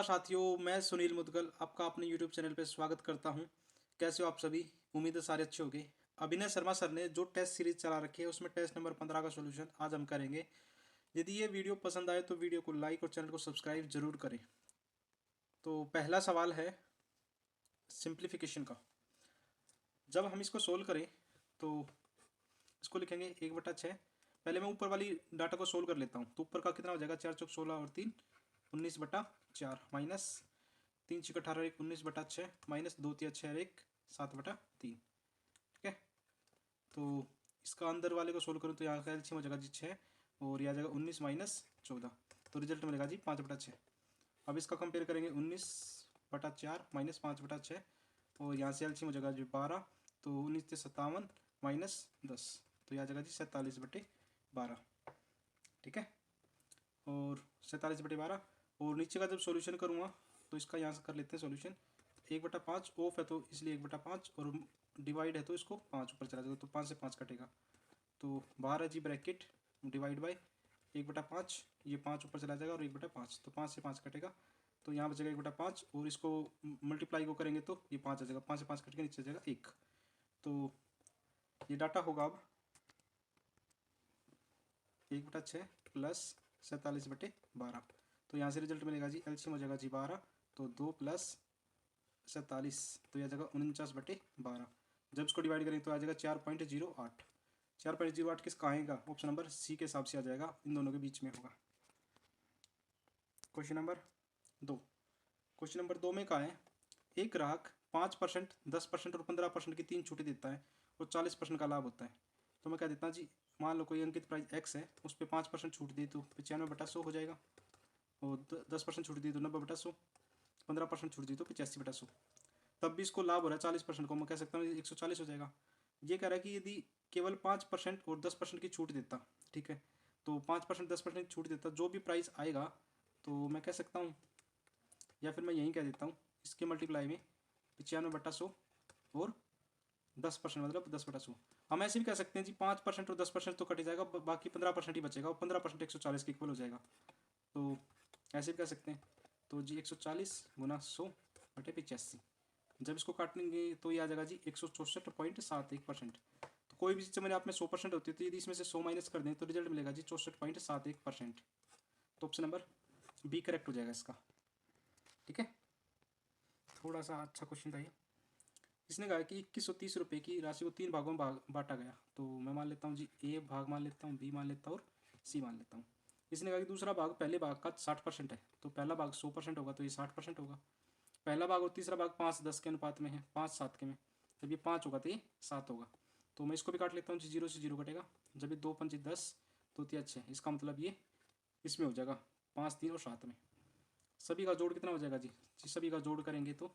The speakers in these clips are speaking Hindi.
साथियों, मैं सुनील मुदगल आपका अपने यूट्यूब चैनल पे स्वागत करता हूं। कैसे हो आप सभी? उम्मीद है सारे अच्छे होंगे। अभिनय शर्मा सर ने जो टेस्ट सीरीज चला रखी है उसमें टेस्ट नंबर 15 का सॉल्यूशन आज हम करेंगे। यदि ये वीडियो पसंद आए तो वीडियो को लाइक और चैनल को सब्सक्राइब जरूर करें। तो पहला सवाल है सिंप्लीफिकेशन का। जब हम इसको सोल्व करें तो इसको लिखेंगे 1/6। पहले मैं ऊपर वाली डाटा को सोल्व कर लेता हूँ। तो ऊपर का कितना हो जाएगा? 4 चौक 16 और 3 19/4 माइनस 3 छः 18 1 19/6 माइनस 2 3 6 1 7/3। ठीक है, तो इसका अंदर वाले को सोल्व करूँ तो यहाँ का एलसीएम हो जाएगा जी 6 और यह आ जाएगा 19 माइनस 14। तो रिजल्ट मिलेगा जी 5/6। अब इसका कंपेयर करेंगे 19/4 माइनस 5/6 और यहाँ से एलसीएम हो जाएगा जी 12। तो 19 से 57 माइनस 10 तो यह आ जाएगा जी 47/12। ठीक है, और 47/12 और नीचे का जब सॉल्यूशन करूँगा तो इसका यहाँ से कर लेते हैं सॉल्यूशन। 1/5 ऑफ है तो इसलिए 1/5 और डिवाइड है तो इसको 5 ऊपर चला जाएगा तो 5 से 5 कटेगा। तो बाहर है जी ब्रैकेट डिवाइड बाई 1/5, ये 5 ऊपर चला जाएगा और 1/5 तो 5 से 5 कटेगा। तो यहाँ बचेगा 1/5 और इसको मल्टीप्लाई को करेंगे तो ये 5 आ जाएगा। 5 से 5 कट के नीचे आ जाएगा 1। तो ये डाटा होगा अब 1/6 प्लस 47/12। तो यहाँ से रिजल्ट मिलेगा जी एलसीएम हो जाएगा जी 12। तो 2 प्लस 47 तो यह जगह 49/12। जब इसको डिवाइड करेंगे तो आ जाएगा 4.08। 4.08 किसका आएगा? ऑप्शन नंबर सी के हिसाब से आ जाएगा, इन दोनों के बीच में होगा। Question number 2। क्वेश्चन नंबर 2 में क्या है? एक ग्राहक 5%, 10% और 15% की 3 छूटें देता है और 40% का लाभ होता है। तो मैं क्या देता हूँ जी, मान लो कोई अंकित प्राइस एक्स है, उस पर 5% छूट दी तो 95/100 हो जाएगा और 10% छूट दी तो 90/100, 15% छूट दी तो 85/100। तब भी इसको लाभ हो रहा है 40% को, मैं कह सकता हूँ 140 हो जाएगा। ये कह रहा है कि यदि केवल 5% और 10% की छूट देता, ठीक है, तो 5% 10% की छूट देता जो भी प्राइस आएगा, तो मैं कह सकता हूँ या फिर मैं यहीं कह देता हूँ इसके मल्टीप्लाई में 95/100 और 10% मतलब 10/100। हम ऐसे भी कह सकते हैं जी 5% और 10% तो कट जाएगा, बाकी 15% ही बचेगा और 15% 140 के इक्वल हो जाएगा। तो ऐसे भी कह सकते हैं। तो जी 140 गुना 100/85। जब इसको काटेंगे तो ये आ जाएगा जी 164.71%। तो कोई भी चीज़ मैंने आप में 100% होती है तो यदि इसमें से 100 माइनस कर दें तो रिजल्ट मिलेगा जी 64.71%। तो ऑप्शन नंबर बी करेक्ट हो जाएगा इसका। ठीक है, थोड़ा सा अच्छा क्वेश्चन था ये। इसने कहा कि 2130 रुपये की राशि को 3 भागों में बांटा गया। तो मैं मान लेता हूँ जी ए भाग मान लेता हूँ, बी मान लेता हूँ और सी मान लेता हूँ। इसने कहा कि दूसरा भाग पहले भाग का 60% है, तो पहला भाग 100% होगा तो ये 60% होगा। पहला भाग और तीसरा भाग 5:10 के अनुपात में है, 5:7 के में। जब ये 5 होगा तो ये 7 होगा। तो मैं इसको भी काट लेता हूँ जी, 0 से 0 कटेगा। जब ये 2 पंचे 10, 2 तिया 6, इसका मतलब ये इसमें हो जाएगा 5 3 और 7 में। सभी का जोड़ कितना हो जाएगा जी? सभी का जोड़ करेंगे तो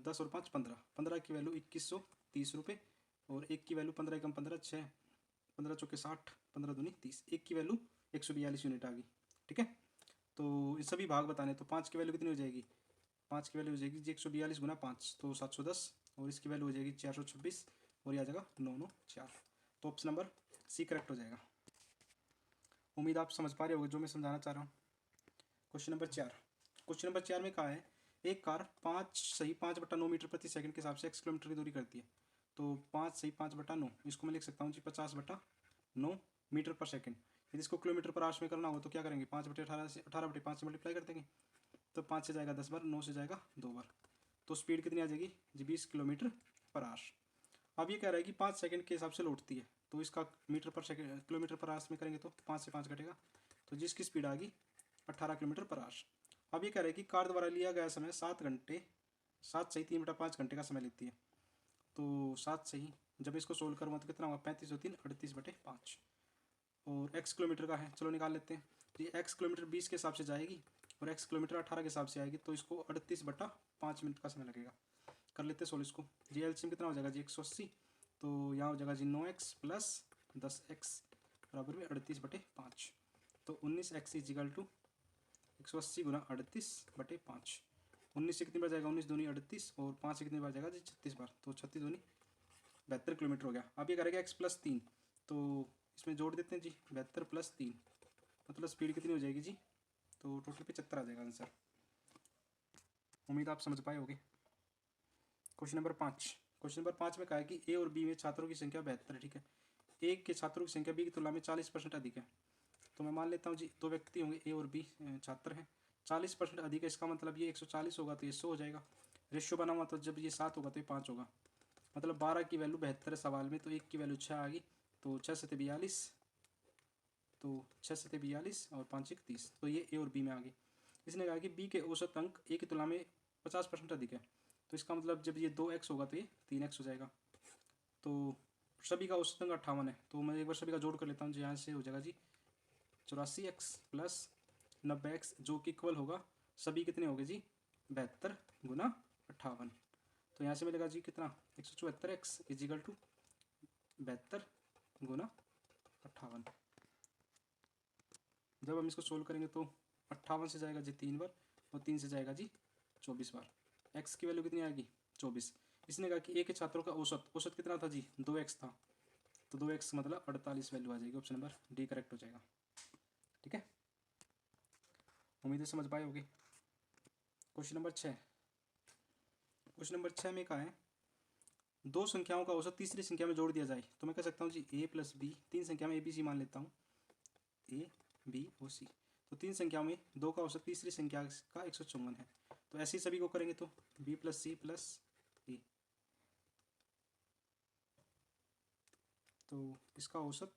10 और 5 15। 15 की वैल्यू 2130 रुपये और एक की वैल्यू 15 एकम 15 6, 15 चौके 60, 15 दूनी 30, एक की वैल्यू 142 यूनिट आ गई। ठीक है, तो ये सभी भाग बताने तो 5 की वैल्यू कितनी हो जाएगी? 5 की वैल्यू हो जाएगी जी 142 गुना 5 तो 710 और इसकी वैल्यू हो जाएगी 426 और यह आ जाएगा 994। तो ऑप्शन नंबर सी करेक्ट हो जाएगा। उम्मीद आप समझ पा रहे होगे जो मैं समझाना चाह रहा हूँ। Question number 4। क्वेश्चन नंबर 4 में कहा है एक कार 5 मीटर प्रति सेकंड के हिसाब से x किलोमीटर की दूरी करती है। तो 5 इसको मैं लिख सकता हूँ जी 50/9 मीटर पर सेकंड। यदि इसको किलोमीटर पर आवर्स में करना हो तो क्या करेंगे? 5/18 से 18/5 से मल्टीप्लाई कर देंगे तो 5 से जाएगा 10 बार, 9 से जाएगा 2 बार। तो स्पीड कितनी आ जाएगी जी? 20 किलोमीटर पर आवर्स। अब ये कह रहा है कि 5 सेकंड के हिसाब से लौटती है, तो इसका मीटर पर सेकंड किलोमीटर पर आवर्स में करेंगे तो 5 से 5 कटेगा, तो जिसकी स्पीड आ गई 18 किलोमीटर पर आवर्स। अब ये कह रहा है कि कार द्वारा लिया गया समय 7 घंटे 7 सही 3/5 घंटे का समय लेती है। तो 7 सही जब इसको सोल्व करूँगा तो कितना होगा? 35 और 3 38/5 और x किलोमीटर का है, चलो निकाल लेते हैं। तो ये x किलोमीटर 20 के हिसाब से जाएगी और x किलोमीटर 18 के हिसाब से आएगी, तो इसको 38/5 मिनट का समय लगेगा। कर लेते हैं सोल्व इसको। जी एलसीएम कितना हो जाएगा जी 180। तो यहाँ हो जाएगा जी 9x प्लस 10x बराबर में 38/5। तो 19x इजिकल टू 180 गुना 38/5। 19 से कितनी बार जाएगा? 19 दूनी 38 और 5 से कितनी बार जाएगा जी? 36 बार। तो 36 दूनी 72 किलोमीटर हो गया। अब ये करेगा x प्लस 3, तो इसमें जोड़ देते हैं जी 72 प्लस 3 मतलब स्पीड कितनी हो जाएगी जी? तो टोटल 75 आ जाएगा आंसर। उम्मीद आप समझ पाए होगे। Question number 5। क्वेश्चन नंबर 5 में कहा है कि ए और बी में छात्रों की संख्या 72 है, ठीक है। ए के छात्रों की संख्या बी की तुलना में 40% अधिक है। तो मैं मान लेता हूँ जी, दो व्यक्ति होंगे ए और बी छात्र हैं, 40% अधिक है, इसका मतलब ये 140 होगा तो ये 100 हो जाएगा। रेशियो बना हुआ तो जब ये 7 होगा तो ये 5 होगा, मतलब 12 की वैल्यू 72 है सवाल में, तो 1 की वैल्यू 6 आ गई, तो 6 सत्ते 42, तो 6 सत्ते 42 और 5 एक 30, तो ये ए और बी में आ गई। इसने कहा कि बी के औसत अंक ए की तुलना में 50% अधिक है, तो इसका मतलब जब ये 2x होगा तो ये 3x हो जाएगा। तो सभी का औसत अंक 58 है, तो मैं एक बार सभी का जोड़ कर लेता हूँ जी। यहाँ से हो जाएगा जी 84x प्लस 90x, जो कि इक्वल होगा सभी कितने हो गए जी 72 गुना 58। तो यहाँ से मिलेगा जी कितना 174x इजिकल टू 72 गुना 58। जब हम इसको सोल्व करेंगे तो 58 से जाएगा जी 3 बार और 3 से जाएगा जी 24 बार। x की वैल्यू कितनी आएगी 24। इसने कहा कि ए के छात्रों का औसत कितना था जी 2x था, तो 2x मतलब 48 वैल्यू आ जाएगी। ऑप्शन नंबर डी करेक्ट हो जाएगा, ठीक है। उम्मीद है समझ पाए होगे। Question number 6। क्वेश्चन नंबर 6 में कहा है दो संख्याओं का औसत तीसरी संख्या में जोड़ दिया जाए, तो मैं कह सकता हूँ जी a प्लस बी, तीन संख्या में ए बी सी मान लेता हूँ, a b और c, तो तीन संख्या में दो का औसत तीसरी संख्या का 154 है। तो ऐसे ही सभी को करेंगे तो b प्लस सी प्लस ए, तो इसका औसत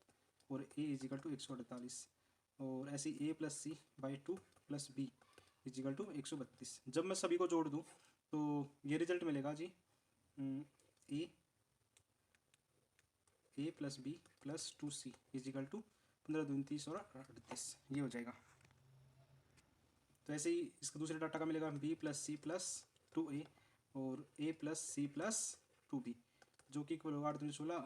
और a इजिकल टू 148, और ऐसे ही a plus c by 2 plus b is equal to 132। जब मैं सभी को जोड़ दूँ तो ये रिजल्ट मिलेगा जी a plus b plus 2c equal to 15 दूनी 30 और 38, ये हो जाएगा। तो ऐसे ही इसका दूसरे डाटा का मिलेगा b plus C plus 2a और a plus C plus 2b, जो कि इक्वल होगा 8 दूनी 16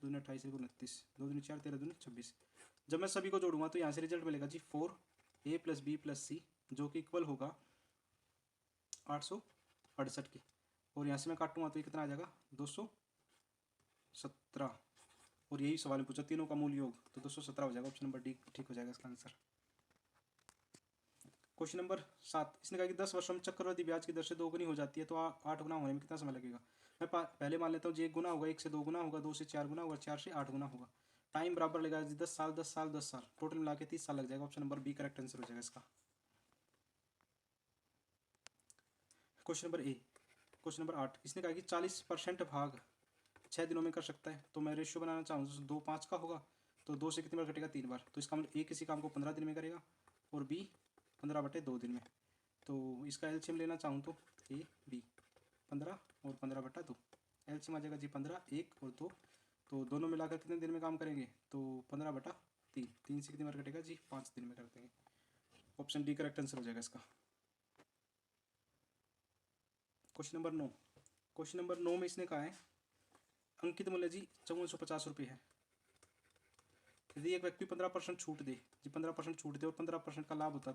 दूनी 28 29, 2 दूनी 4 13 दूनी 26। जब मैं सभी को जोड़ूंगा तो यहाँ से रिजल्ट मिलेगा जी 4a प्लस बी प्लस सी, जो कि इक्वल होगा 868 की, और यहाँ से मैं काटूंगा तो ये कितना आ जाएगा 217, और यही सवाल में पूछा तीनों का मूल योग, तो 217 हो जाएगा। ऑप्शन नंबर डी ठीक हो जाएगा इसका आंसर। Question number 7। इसने कहा कि 10 वर्षों में चक्रवृद्धि ब्याज की दर से 2 गुनी हो जाती है, तो 8 गुना होने में कितना समय लगेगा। मैं पहले मान लेता हूँ जी 1 गुना होगा, 1 से 2 गुना होगा, 2 से 4 गुना होगा, 4 से 8 गुना होगा। टाइम बराबर लगेगा जी 10 साल 10 साल 10 साल, टोटल मिला के 30 साल लग जाएगा। Option number B correct answer हो जाएगा इसका। Question number A. Question number 8। इसने कहा कि 40% भाग 6 दिनों में कर सकता है, तो मैं रेशियो बनाना चाहूँ तो 2 5 का होगा, तो 2 से कितनी बार कटेगा 3 बार, तो इसका मतलब ए किसी काम को 15 दिन में करेगा और बी 15/2 दिन में। तो इसका एलसीएम लेना चाहूँ तो ए बी 15 और 15/2, एलसीएम आ जाएगा जी 15 1 और 2, तो दोनों मिलाकर कितने दिन में काम करेंगे, तो 15/3, 3 से कितनी बार कटेगा जी 5 दिन में कर देंगे। ऑप्शन डी करेक्ट आंसर हो जाएगा इसका। Question number 9। क्वेश्चन नंबर 9 में इसने कहा है अंकित मूल्य जी 5450 रुपये है। यदि एक व्यक्ति 15% छूट दे जी, 15% छूट दे और 15% का लाभ होता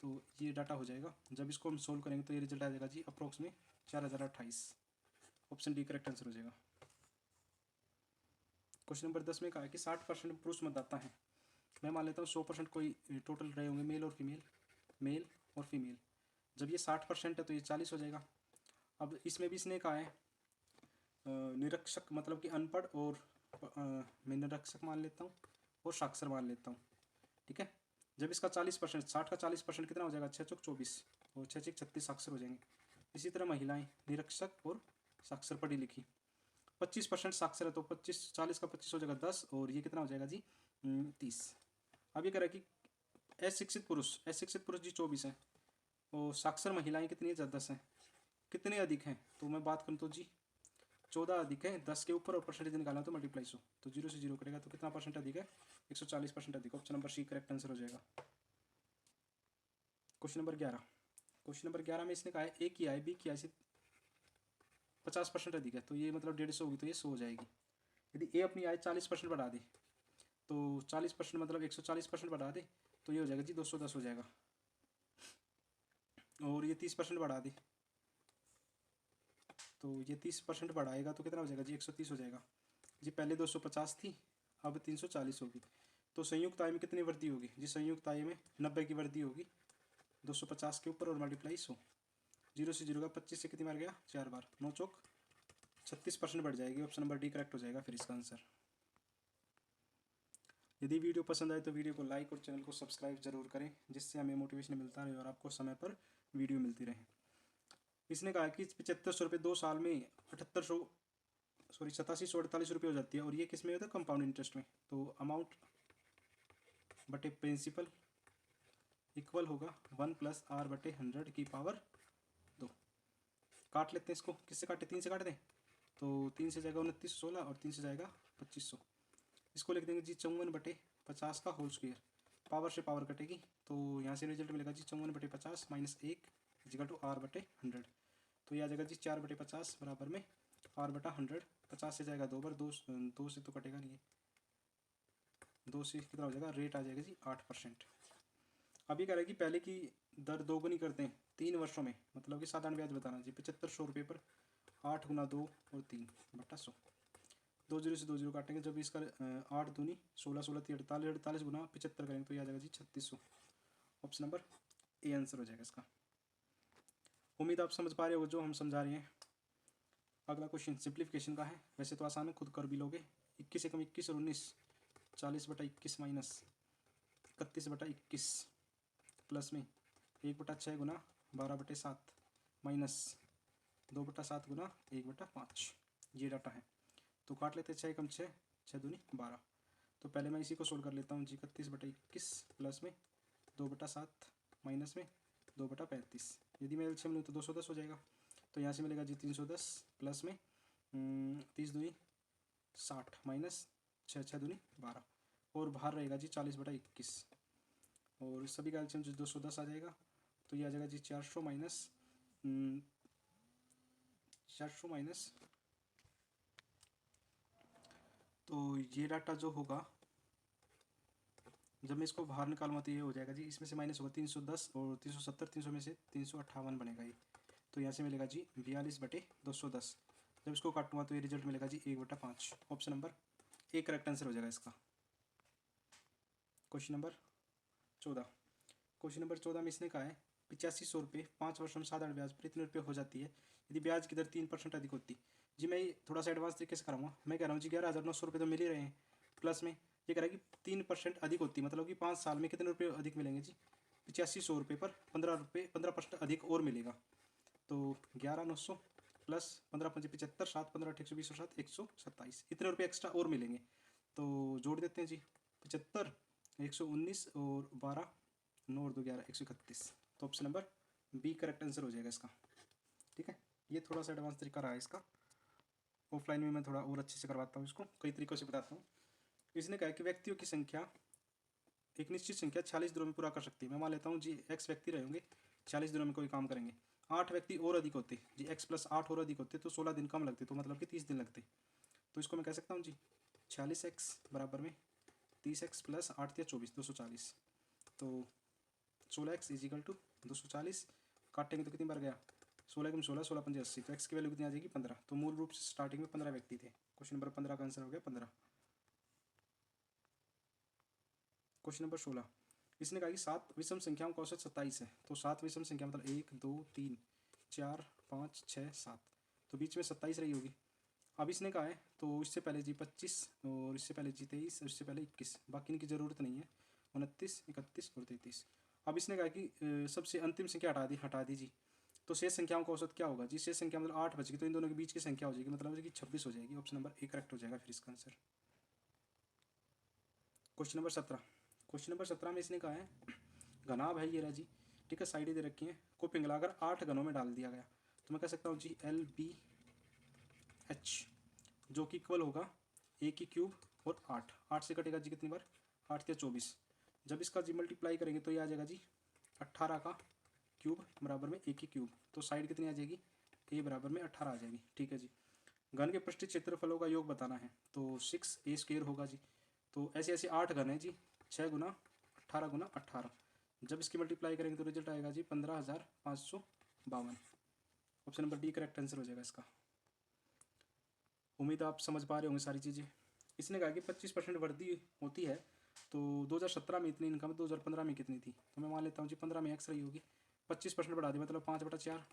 तो ये डाटा हो जाएगा। जब इसको हम सोल्व करेंगे तो ये रिजल्ट आ जाएगा जी अप्रोक्स में 4028। ऑप्शन डी करेक्ट आंसर हो जाएगा। क्वेश्चन नंबर 10 में कहा है कि 60% पुरुष मतदाता हैं, मैं मान लेता हूँ 100% कोई टोटल रहे होंगे मेल और फीमेल। जब ये 60% है तो ये 40 हो जाएगा। अब इसमें भी इसने कहा है निरक्षक मतलब कि अनपढ़, और मैं निरक्षक मान लेता हूँ और साक्षर मान लेता हूँ, ठीक है। जब इसका 40%, 60 का 40% कितना हो जाएगा 6 चौक 24 और 6 6 36 साक्षर हो जाएंगे। इसी तरह महिलाएं निरक्षक और साक्षर पढ़ी लिखी। 25% साक्षर है तो 25 40 का 25 हो जाएगा 10, और ये कितना हो जाएगा जी 30। अब ये कह रहा है कि अशिक्षित पुरुष जी 24 है, और साक्षर महिलाएं कितनी है 10 हैं। कितने अधिक हैं, तो मैं बात करूँ तो जी 14 अधिक है 10 के ऊपर, और परसेंटेज निकालना तो मल्टीप्लाई 100, तो 0 से 0 करेगा तो कितना परसेंट अधिक है 140% अधिक। Option number C correct answer हो जाएगा। Question number 11। क्वेश्चन नंबर 11 में इसने कहा है ए की आय बी की आय से 50% अधिक है, तो ये मतलब 150 होगी तो ये 100 हो जाएगी। यदि ए अपनी आय 40% बढ़ा दे, तो 40% मतलब 140% बढ़ा दे, तो ये हो जाएगा जी 210 हो जाएगा। और ये 30% बढ़ा दे, तो ये 30% बढ़ाएगा तो कितना हो जाएगा जी 130 हो जाएगा जी। पहले 250 थी, अब 340 होगी, तो संयुक्त आय में कितनी वृद्धि होगी जी? संयुक्त आय में 90 की वृद्धि होगी, 250 के ऊपर और मल्टीप्लाई 100। 0 से 0 का 25 से कितनी बार गया? 4 बार। 9 चौक 36% बढ़ जाएगी। ऑप्शन नंबर डी करेक्ट हो जाएगा फिर इसका आंसर। यदि वीडियो पसंद आए तो वीडियो को लाइक और चैनल को सब्सक्राइब जरूर करें, जिससे हमें मोटिवेशन मिलता रहे और आपको समय पर वीडियो मिलती रहे। इसने कहा कि 7500 रुपये 2 साल में 8748 रुपये हो जाती है, और ये किस में होता है? कंपाउंड इंटरेस्ट में। तो अमाउंट बटे प्रिंसिपल इक्वल होगा 1 + r/100 की पावर 2। काट लेते हैं इसको। किससे काटे? 3 से काट दें। तो 3 से जाएगा 2916 और 3 से जाएगा 2500। इसको लिख देंगे जी 54/50 का होल स्क्वायर। पावर से पावर कटेगी तो यहाँ से रिजल्ट मिलेगा जी 54/50 - 1 = r/100। तो यह आ जाएगा जी 4/50 बराबर में r/100। 50 से जाएगा 2 बार, 2 से तो कटेगा नहीं, 2 से कितना हो जाएगा? रेट आ जाएगा जी 8%। अभी कह रहा है कि पहले की दर दोगुनी करते हैं 3 वर्षों में, मतलब कि साधारण ब्याज बताना जी। 7500 रुपये पर 8 × 2 और 3/100। 2 0 से 2 0 काटेंगे। जब इसका 8 दूनी 16, 16 3 48, 48 गुना 75 करेंगे तो ये आ जाएगा जी 3600। ऑप्शन नंबर ए आंसर हो जाएगा इसका। उम्मीद आप समझ पा रहे हो जो हम समझा रहे हैं। अगला क्वेश्चन सिंप्लीफिकेशन का है। वैसे तो आसान है, खुद कर भी लोगे। 21 से कम 21 और 19, 40/21 माइनस 31/21 प्लस में 1/6 गुना 12/7 माइनस 2/7 गुना 1/5। ये डाटा है। तो काट लेते हैं। 6 कम 6, 6 दूनी 12। तो पहले मैं इसी को सोल्व कर लेता हूँ जी। 31/21 प्लस में 2/7 माइनस में 2/35। यदि मैं एलसीएम लूँ तो 210 हो जाएगा। तो यहाँ से मिलेगा जी 310 प्लस में 30 दूनी 60 माइनस 6, 6 दूनी 12 और बाहर रहेगा जी 40/21। और सभी का एलसीएम जो 210 आ जाएगा। तो ये आ जाएगा जी 400 माइनस 400 माइनस, तो ये डाटा जो होगा जब मैं इसको बाहर निकालूंगा तो ये हो जाएगा जी, इसमें से माइनस होगा 310 और 370, 300 में से 358 बनेगा ये। तो यहाँ से मिलेगा जी 42/210। जब इसको काटूंगा तो ये रिजल्ट मिलेगा जी 1/5। Option number A correct answer हो जाएगा इसका। Question number 14। क्वेश्चन नंबर 14 में इसने कहा है 8500 रुपये 5 वर्षों में साधारण ब्याज पर इतने रुपये हो जाती है यदि ब्याज की दर 3% अधिक होती। जी मैं थोड़ा सा एडवांस तरीके से कराऊंगा। मैं कह रहा हूँ जी 11,900 रुपये तो मिल ही रहे हैं, प्लस में ये कह रहा है कि 3% अधिक होती, मतलब कि 5 साल में कितने रुपये अधिक मिलेंगे जी? 8500 रुपये पर 15% अधिक और मिलेगा। तो 11,900 प्लस 15×5 75, 7 15 8 120 और 7 127, इतने रुपये एक्स्ट्रा और मिलेंगे। तो जोड़ देते हैं जी। 75 119 और 12 9 और 2 11 131। तो option number B correct answer हो जाएगा इसका। ठीक है, ये थोड़ा सा एडवांस तरीका रहा है इसका। ऑफलाइन में मैं थोड़ा और अच्छे से करवाता हूँ, इसको कई तरीक़ों से बताता हूँ। इसने कहा कि व्यक्तियों की संख्या एक निश्चित संख्या 46 दिनों में पूरा कर सकती है। मैं मान लेता हूँ जी x व्यक्ति रहेंगे, 46 दिनों में कोई काम करेंगे। 8 व्यक्ति और अधिक होते जी, x + 8 और अधिक होते तो 16 दिन कम लगते, तो मतलब कि 30 दिन लगते। तो इसको मैं कह सकता हूँ जी 46x बराबर में 30x प्लस 8 या 24 240। तो 16x = 240। काटेंगे तो कितनी बार गया? 16 × 16 16 × 80। तो x की वैल्यू कितनी आ जाएगी? 15। तो मूल रूप से स्टार्टिंग में 15 व्यक्ति थे। क्वेश्चन नंबर 15 का आंसर हो गया 15। Question number 16। इसने कहा कि 7 विषम संख्याओं का औसत 27 है। तो 7 विषम संख्या मतलब 1 2 3 4 5 6 7, तो बीच में 27 रही होगी। अब इसने कहा है तो इससे पहले जी 25 और इससे पहले जी 23 और इससे पहले 21, बाकी इनकी ज़रूरत नहीं है। 29 31 और 33। अब इसने कहा कि सबसे अंतिम संख्या हटा दी जी। तो शेष संख्याओं का औसत क्या होगा जी? शेष संख्या मतलब 8 बच गई, तो इन दोनों के बीच की संख्या हो जाएगी, मतलब कि 26 हो जाएगी। ऑप्शन नंबर ए करेक्ट हो जाएगा फिर इसका answer. Question number 17। Question number 17 में इसने कहा है घनाभ है ये रहा जी, ठीक है, साइडें दे रखी हैं, को पिघलाकर 8 घनों में डाल दिया गया। तो मैं कह सकता हूँ जी LBH जो कि इक्वल होगा A³ और 8। 8 से कटेगा जी कितनी बार? 8 या 24। जब इसका जी मल्टीप्लाई करेंगे तो ये आ जाएगा जी 18 का क्यूब बराबर में A³ तो साइड कितनी आ जाएगी? A बराबर में 18 आ जाएगी। ठीक है जी। घन के पृष्ठीय क्षेत्रफलों का योग बताना है तो 6A² होगा जी। तो ऐसे ऐसे 8 घन है जी, 6 × 18 × 18। जब इसकी मल्टीप्लाई करेंगे तो रिजल्ट आएगा जी 15,552। Option number D correct answer हो जाएगा इसका। उम्मीद आप समझ पा रहे होंगे सारी चीज़ें। इसने कहा कि 25% वृद्धि होती है तो 2017 में इतनी इनकम, 2015 में कितनी थी, तो मैं मान लेता हूँ जी 15 में एक्स रही होगी, 25% बढ़ा दी, मतलब 5/4,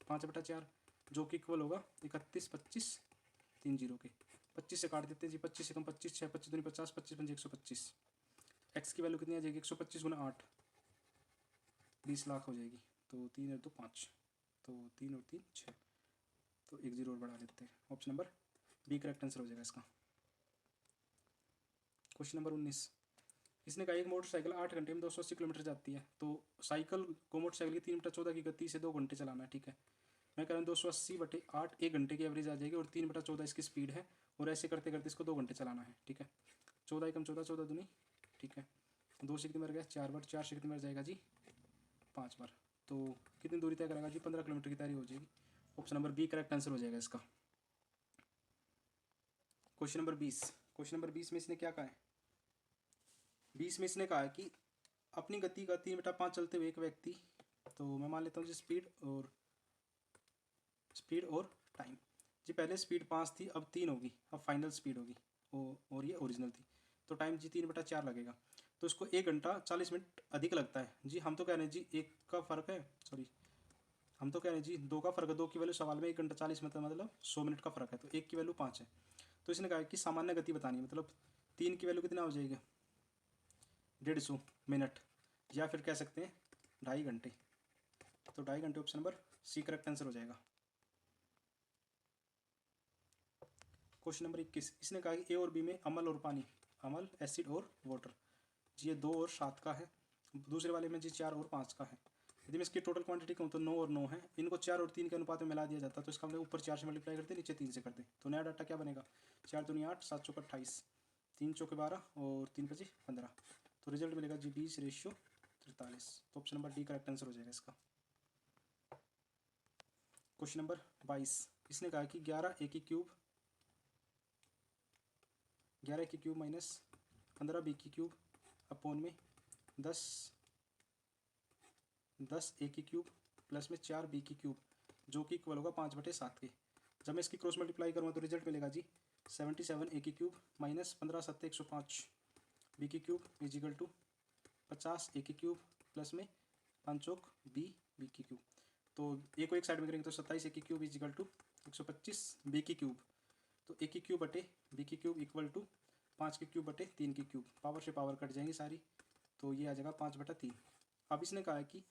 5/4 जो कि इक्वल होगा 31, 25, 3 जीरो के, 25 से काट देते हैं जी, 25 से कम 25, 6, 25 दूनी 50, 25 पंजे 125, एक्स की वैल्यू कितनी आ जाएगी, 125 गुना 8, 20 लाख हो जाएगी। तो 3 और 2 5, तो 3 और 3 6, तो 1 जीरो और बढ़ा देते हैं। Option number B correct answer हो जाएगा इसका। क्वेश्चन नंबर 19, इसने कहा एक मोटरसाइकिल 8 घंटे में 280 किलोमीटर जाती है, तो साइकिल को मोटरसाइकिल की 3/14 की गति से 2 घंटे चलाना है, ठीक है। मैं कह रहा हूँ 280/8 1 घंटे की एवरेज आ जाएगी, और 3/14 इसकी स्पीड है, और ऐसे करते करते इसको 2 घंटे चलाना है, ठीक है। 14 एकम 14, 14 दूनी, ठीक है, 2 से कितनी बार गया 4 बार, 4 से कितनी बार जाएगा जी 5 बार, तो कितनी दूरी तय करेगा जी 15 किलोमीटर की तैयारी हो जाएगी। Option number B correct answer हो जाएगा इसका। क्वेश्चन नंबर 20, क्वेश्चन नंबर 20 में इसने क्या कहा है, 20 में इसने कहा है कि अपनी गति का 3/5 चलते हुए एक व्यक्ति, तो मैं मान लेता हूँ जी स्पीड और टाइम, जी पहले स्पीड 5 थी, अब 3 होगी, अब फाइनल स्पीड होगी, और ये ओरिजिनल थी, तो टाइम जी 3/4 लगेगा, तो इसको 1 घंटा 40 मिनट अधिक लगता है जी। हम तो कह रहे हैं जी एक का फ़र्क है, सॉरी हम तो कह रहे हैं जी 2 का फ़र्क है, 2 की वैल्यू सवाल में 1 घंटा 40 मतलब 100 मिनट का फ़र्क है, तो 1 की वैल्यू 5 है, तो इसने कहा कि सामान्य गति बतानी है, मतलब 3 की वैल्यू कितना हो जाएगी 150 मिनट, या फिर कह सकते हैं 2.5 घंटे, तो 2.5 घंटे option number C correct answer हो जाएगा। क्वेश्चन नंबर 21, इसने कहा कि ए और बी में अम्ल और पानी, अम्ल एसिड और वाटर, जी ये 2 और 7 का है, दूसरे वाले में जी 4 और 5 का है। यदि मैं इसकी टोटल क्वांटिटी कहूँ तो 9 और 9 है, इनको 4 और 3 के अनुपात में मिला दिया जाता, तो इसका मतलब ऊपर 4 से मल्टीप्लाई करते नीचे 3 से करते, तो नया डाटा क्या बनेगा 4 दूनी 8, 7 चौका 28, 3 चौके 12 और 3 5 15, तो रिजल्ट मिलेगा जी 20/43, तो option number D correct answer हो जाएगा इसका। क्वेश्चन नंबर 22, इसने कहा कि 11 ए की क्यूब माइनस 15 बी की क्यूब अपॉन में 10 ए की क्यूब प्लस में 4 बी की क्यूब, जो कि इक्वल होगा 5/7 के। जब मैं इसकी क्रॉस मल्टीप्लाई करूँगा तो रिजल्ट मिलेगा जी 77 ए की क्यूब माइनस 15 7 105 बी की क्यूब इजिकल टू 50 ए की क्यूब प्लस में 5 चौक बी की क्यूब, तो ए को एक साइड में करेंगे तो 27 ए की क्यूब इजिकल टू 125 बी की क्यूब, तो ए की क्यूब बटे बी की क्यूब इक्वल टू 5 की क्यूब बटे 3 की क्यूब, पावर से पावर कट जाएंगी सारी, तो ये आ जाएगा 5/3। अब इसने कहा है कि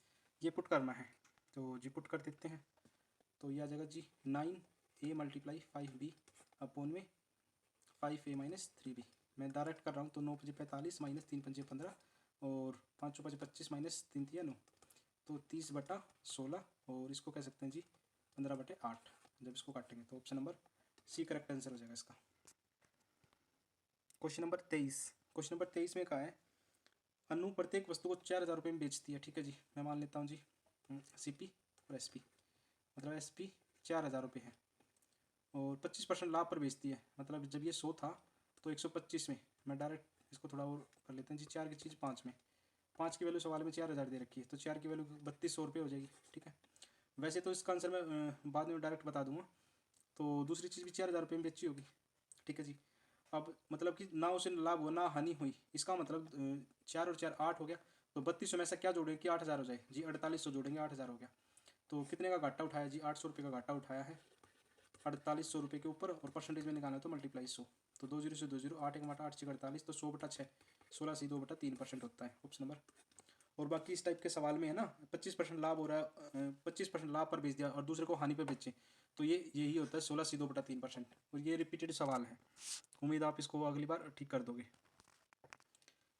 ये पुट करना है, तो जी पुट कर देते हैं, तो ये आ जाएगा जी 9 ए मल्टीप्लाई 5 बी अपॉन में 5 ए माइनस 3 बी, मैं डायरेक्ट कर रहा हूँ, तो 9 5 45 माइनस 3 5 15 और 5 5 25 माइनस 3 3 9, तो 30/16, और इसको कह सकते हैं जी 15/8, जब इसको काटेंगे तो option number C correct answer हो जाएगा इसका। क्वेश्चन नंबर 23, क्वेश्चन नंबर 23 में कहा है अनु प्रत्येक वस्तु को 4,000 रुपये में बेचती है, ठीक है जी, मैं मान लेता हूँ जी सीपी और एसपी, मतलब एसपी 4,000 रुपये है, और 25% लाभ पर बेचती है, मतलब जब ये 100 था तो 125 में, मैं डायरेक्ट इसको थोड़ा और कर लेते हैं जी, 4 की चीज़ 5 में, 5 की वैल्यू सवाल में 4,000 दे रखी है, तो 4 की वैल्यू 3200 रुपये हो जाएगी, ठीक है। वैसे तो इसका आंसर मैं बाद में डायरेक्ट बता दूंगा, तो दूसरी चीज़ भी 4,000 रुपये में बेची होगी, ठीक है जी। अब मतलब कि ना उसे लाभ हुआ ना हानि हुई, इसका मतलब 4 और 4 8 हो गया, तो 3200 में ऐसा क्या जोड़ेंगे कि 8,000 हो जाए जी, 4800 जोड़ेंगे 8,000 हो गया, तो कितने का घाटा उठाया जी 800 रुपये का घाटा उठाया है 4800 रुपये के ऊपर, और परसेंटेज में निकालना तो मल्टीप्लाई 100, तो 20 से 20 8 एक 8 6 48, तो 100/6 16 से 2/3% होता है ऑप्शन नंबर। और बाकी इस टाइप के सवाल में है ना 25% लाभ हो रहा है, 25% लाभ पर बेच दिया और दूसरे को हानि पर बेचे, तो ये यही होता है 16 से 2/3%, और ये रिपीटेड सवाल है, उम्मीद आप इसको अगली बार ठीक कर दोगे।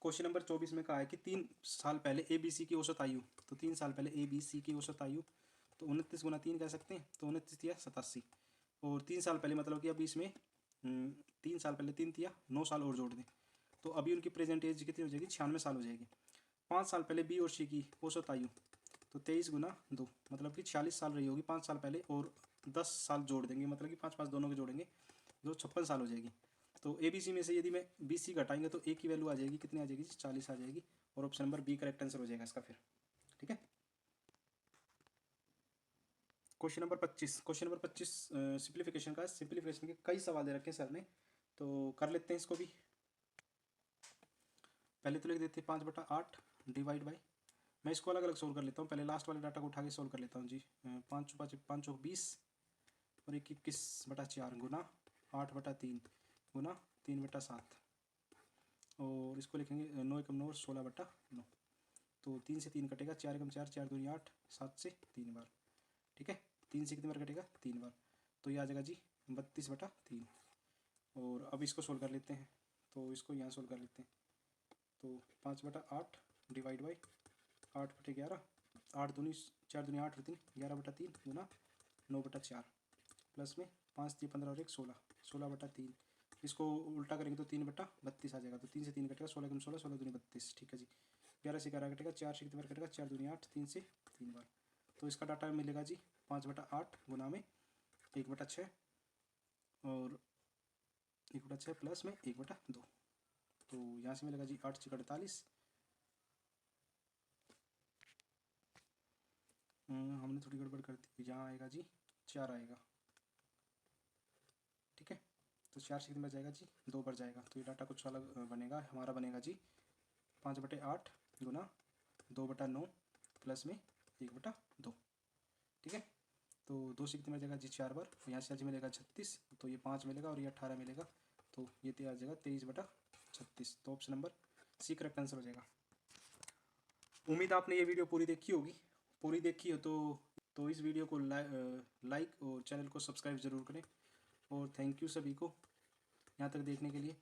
क्वेश्चन नंबर 24 में कहा है कि 3 साल पहले ए बी सी की औसत आयु, तो 3 साल पहले ए बी सी की औसत आयु, तो 29 गुना 3 कह सकते हैं, तो 29 या 87, और 3 साल पहले मतलब कि अभी इसमें 3 साल पहले 3 या 9 साल और जोड़ दें, तो अभी उनकी प्रेजेंट एज कितनी हो जाएगी 96 साल हो जाएगी। 5 साल पहले बी और सी की औसत आयु, तो 23 गुना 2 मतलब कि 46 साल रही होगी 5 साल पहले, और 10 साल जोड़ देंगे मतलब कि 5 5 दोनों के जोड़ेंगे जो 56 साल हो जाएगी। तो ए बी सी में से यदि मैं बी सी घटाएंगे तो ए की वैल्यू आ जाएगी कितनी आ जाएगी 40 आ जाएगी, और option number B correct answer हो जाएगा इसका फिर, ठीक है। क्वेश्चन नंबर 25, क्वेश्चन नंबर 25 सिंप्लीफिकेशन का, सिंप्लीफिकेशन के कई सवाल दे रखे हैं सर ने, तो कर लेते हैं इसको भी। पहले तो लिख देते 5/8 डिवाइड बाई, मैं इसको अलग अलग सोल्व कर लेता हूँ। पहले लास्ट वाले डाटा को उठा के सोल्व कर लेता हूँ जी। 5×5 = 20 और 21/4 गुना 8/3 गुना 3/7 और इसको लिखेंगे 9×9 = 16/9। तो 3 से 3 कटेगा, 4×4 4 दूनी 8, 7 से 3 बार, ठीक है। 3 से कितनी बार कटेगा? 3 बार, तो ये आ जाएगा जी 32/3। और अब इसको सोल्व कर लेते हैं, तो इसको यहाँ सोल्व कर लेते हैं। तो 5/8 डिवाइड बाई 8/11, 8 दूनी 4 दूनी 8 और 3 11/3 गुना 9/4 प्लस में 5 3 15 और 1 16, 16/3। इसको उल्टा करेंगे तो 3/32 आ जाएगा। तो 3 से 3 कटेगा, 16×16 16 दूनी 32, ठीक है जी। 11 से 11 कटेगा, 4 से कितनी बार कटेगा? 4 दूनी 8, 3 से 3 बार। तो इसका डाटा मिलेगा जी 5/8 गुना में 1/6 और 1/6 प्लस में 1/2। तो यहाँ से मिलेगा जी 8 × 48। हमने थोड़ी गड़बड़ कर दी, यहाँ आएगा जी 4 आएगा, ठीक है। तो 4 से कितनी बार जाएगा जी? 2 बार जाएगा। तो ये डाटा कुछ अलग बनेगा, हमारा बनेगा जी 5/8 गुना 2/9 प्लस में 1/2, ठीक है। तो 2 से कितनी बार जाएगा जी? 4 बार। यहाँ से आज मिलेगा 36, तो ये 5 मिलेगा और ये 18 मिलेगा, तो ये आ जाएगा 23/36। तो option number C correct answer हो जाएगा। उम्मीद आपने ये वीडियो पूरी देखी होगी। पूरी देखी हो तो इस वीडियो को लाइक और चैनल को सब्सक्राइब ज़रूर करें। और थैंक यू सभी को यहाँ तक देखने के लिए।